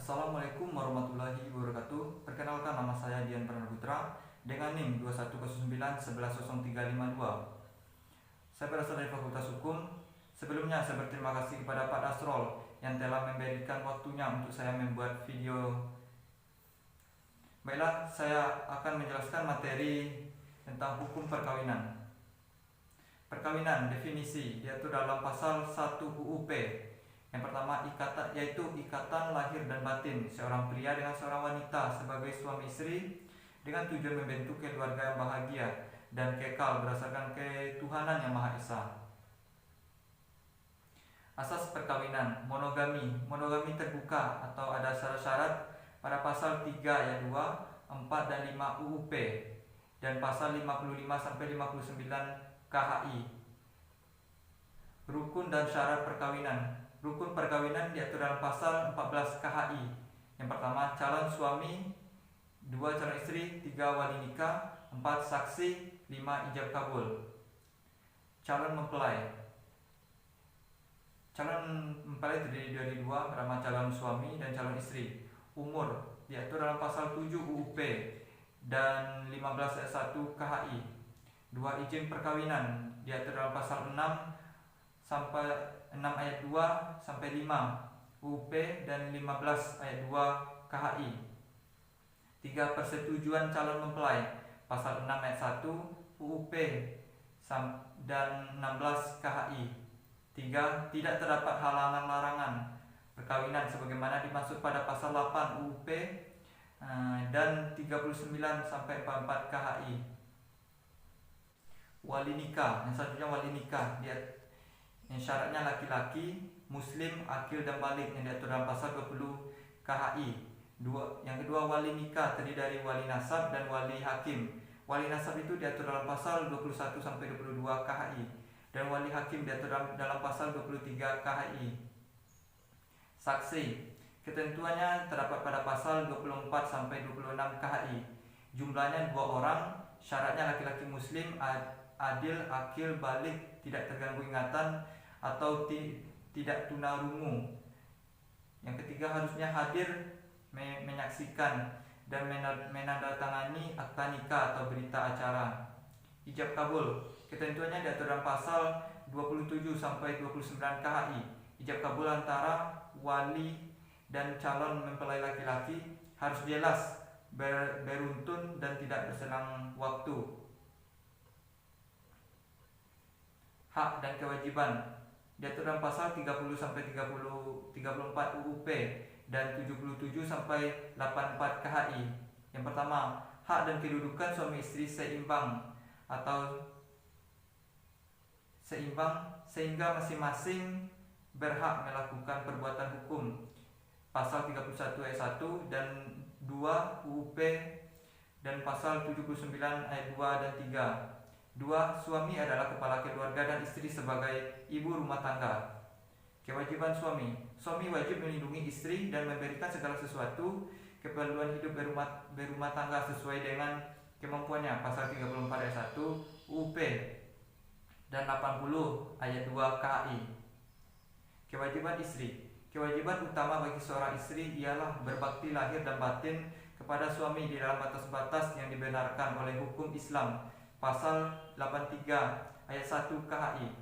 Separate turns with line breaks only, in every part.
Assalamualaikum warahmatullahi wabarakatuh. Perkenalkan, nama saya Dian Pranaputra dengan NIM 2109110352. Saya berasal dari Fakultas Hukum. Sebelumnya saya berterima kasih kepada Pak Dasrol yang telah memberikan waktunya untuk saya membuat video. Baiklah, saya akan menjelaskan materi tentang hukum perkawinan. Perkawinan, definisi, yaitu dalam pasal 1 UUP. Yang pertama, yaitu ikatan lahir dan batin seorang pria dengan seorang wanita sebagai suami istri dengan tujuan membentuk keluarga yang bahagia dan kekal berdasarkan ketuhanan yang Maha Esa. Asas perkawinan, monogami. Monogami terbuka atau ada syarat-syarat pada pasal 3 ayat 2, 4 dan 5 UUP dan pasal 55 sampai 59 KHI. Rukun dan syarat perkawinan. Rukun perkawinan diatur dalam pasal 14 KHI. Yang pertama, calon suami, 2 calon istri, 3 wali nikah, 4 saksi, 5 ijab kabul. Calon mempelai. Calon mempelai terdiri dari 2, pertama calon suami dan calon istri. Umur diatur dalam pasal 7 UUP dan 15 ayat 1 KHI. 2 izin perkawinan diatur dalam pasal 6 sampai 6 ayat 2 sampai 5 UUP dan 15 ayat 2 KHI. 3 persetujuan calon mempelai pasal 6 ayat 1 UUP dan 16 KHI. 3. Tidak terdapat halangan larangan perkawinan sebagaimana dimaksud pada pasal 8 UUP dan 39 sampai 44 KHI. Wali nikah, yang selanjutnya wali nikah yang syaratnya laki-laki, muslim, akil dan balik yang diatur dalam pasal 20 KHI. Yang kedua, wali nikah terdiri dari wali nasab dan wali hakim. Wali nasab itu diatur dalam pasal 21 sampai 22 KHI dan wali hakim diatur dalam pasal 23 KHI. Saksi, ketentuannya terdapat pada pasal 24 sampai 26 KHI. Jumlahnya 2 orang, syaratnya laki-laki muslim, adil, akil, balik, tidak terganggu ingatan atau tidak tunarungu. Yang ketiga, harusnya hadir menyaksikan dan menandatangani akta nikah atau berita acara. Ijab kabul, ketentuannya diatur dalam pasal 27 sampai 29 KHI. Ijab kabul antara wali dan calon mempelai laki-laki harus jelas, beruntun dan tidak berselang waktu. Hak dan kewajiban diatur dalam pasal 30 sampai 34 UUP dan 77 sampai 84 KHI. Yang pertama, hak dan kedudukan suami istri seimbang sehingga masing-masing berhak melakukan perbuatan hukum. Pasal 31 ayat 1 dan 2 UUP dan pasal 79 ayat 2 dan 3. 2. Suami adalah kepala keluarga dan istri sebagai ibu rumah tangga. Kewajiban suami. Suami wajib melindungi istri dan memberikan segala sesuatu keperluan hidup berumah tangga sesuai dengan kemampuannya. Pasal 34 ayat 1 UUP dan 80 ayat 2 KHI. Kewajiban istri. Kewajiban utama bagi seorang istri ialah berbakti lahir dan batin kepada suami di dalam batas-batas yang dibenarkan oleh hukum Islam. Pasal 83 ayat 1 KHI.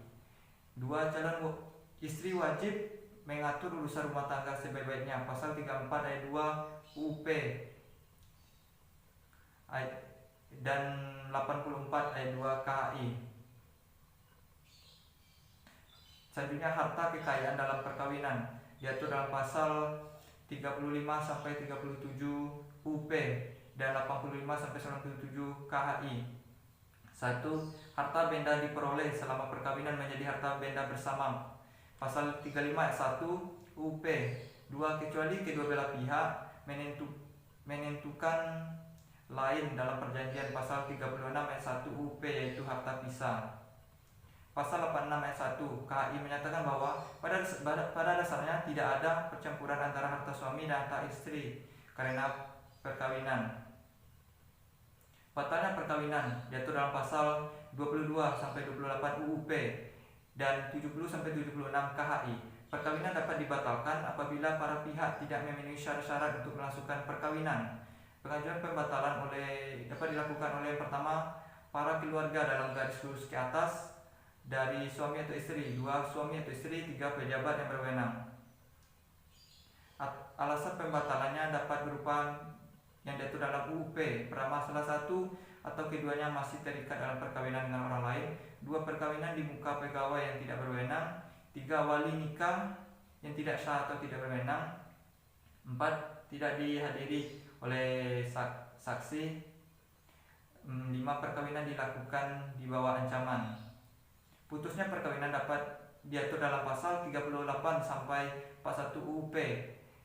2. Calon istri wajib mengatur urusan rumah tangga sebaik-baiknya. Pasal 34 ayat 2 UUP dan 84 ayat 2 KHI. Selanjutnya, harta kekayaan dalam perkawinan diatur dalam pasal 35 sampai 37 UUP dan 85 sampai 97 KHI. 1. Harta benda diperoleh selama perkawinan menjadi harta benda bersama. Pasal 35 ayat 1 UUP. 2. Kecuali kedua belah pihak menentukan lain dalam perjanjian. Pasal 36 ayat 1 UUP, yaitu harta pisah. Pasal 86 ayat 1 KHI menyatakan bahwa pada dasarnya tidak ada percampuran antara harta suami dan harta istri karena perkawinan. Batalnya perkawinan diatur dalam pasal 22 sampai 28 UUP dan 70 sampai 76 KHI. Perkawinan dapat dibatalkan apabila para pihak tidak memenuhi syarat-syarat untuk melangsungkan perkawinan. Pengajuan pembatalan dapat dilakukan oleh yang pertama, para keluarga dalam garis lurus ke atas dari suami atau istri, 2 suami atau istri, 3 pejabat yang berwenang. Alasan pembatalannya dapat berupa yang diatur dalam UUP, pertama salah satu atau keduanya masih terikat dalam perkawinan dengan orang lain, 2 perkawinan di muka pegawai yang tidak berwenang, 3 wali nikah yang tidak sah atau tidak berwenang, 4 tidak dihadiri oleh saksi, 5 perkawinan dilakukan di bawah ancaman. Putusnya perkawinan dapat diatur dalam pasal 38 sampai 41 UUP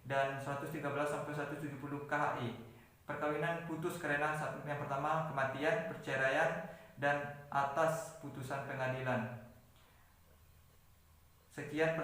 dan 113 sampai 170 KHI. Perkawinan putus karena yang pertama kematian, perceraian, dan atas putusan pengadilan. Sekian